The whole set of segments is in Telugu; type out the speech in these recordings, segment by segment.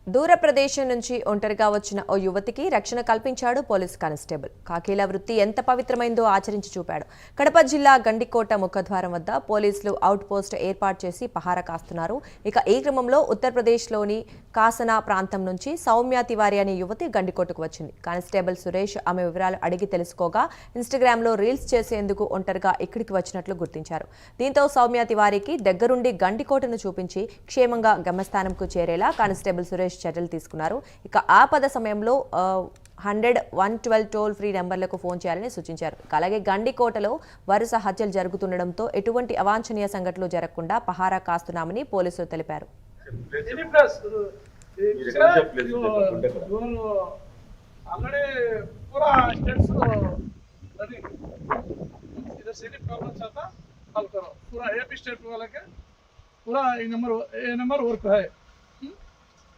దూర ప్రదేశం నుంచి ఒంటరిగా వచ్చిన ఓ యువతికి రక్షణ కల్పించాడు పోలీస్ కానిస్టేబుల్. కాకీల వృత్తి ఎంత పవిత్రమైందో ఆచరించి చూపాడు. కడప జిల్లా గండికోట ముఖద్వారం వద్ద పోలీసులు అవుట్ పోస్ట్ ఏర్పాటు చేసి పహారా కాస్తున్నారు. ఇక ఈ క్రమంలో ఉత్తరప్రదేశ్లోని కాసనా ప్రాంతం నుంచి సౌమ్య తివారీ అనే యువతి గండికోటకు వచ్చింది. కానిస్టేబుల్ సురేష్ ఆమె వివరాలు అడిగి తెలుసుకోగా ఇన్స్టాగ్రామ్లో రీల్స్ చేసేందుకు ఒంటరిగా ఇక్కడికి వచ్చినట్లు గుర్తించారు. దీంతో సౌమ్య తివారీకి దగ్గరుండి గండికోటను చూపించి క్షేమంగా గమ్యస్థానంకు చేరేలా కానిస్టేబుల్ సురేష్ చర్యలు తీసుకున్నారు. ఇక ఆపద సమయంలో 100-112 టోల్ ఫ్రీ నెంబర్లకు ఫోన్ చేయాలని సూచించారు. అలాగే గండికోటలో వరుస హత్యలు జరుగుతుండటంతో ఎటువంటి అవాంఛనీయ సంఘటనలు జరగకుండా పహారా కాస్తున్నామని పోలీసులు తెలిపారు.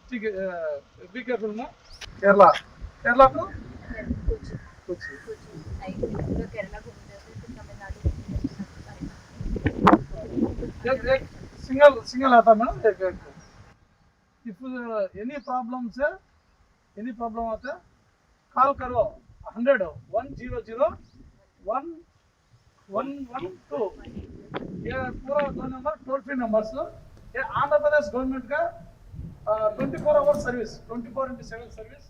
ठीक है, बी केयरफुल ना। केरला केरला तो कुछ एक सिंगल आता है मैडम। एक इफ एनी प्रॉब्लम्स है, एनी प्रॉब्लम आता है कॉल करो 100-101-112 ये पूरा दो नंबर टोल फ्री नंबर्स। ये आंध्र प्रदेश गवर्नमेंट का 24 आवर सर्विस, 24/7 सर्विस।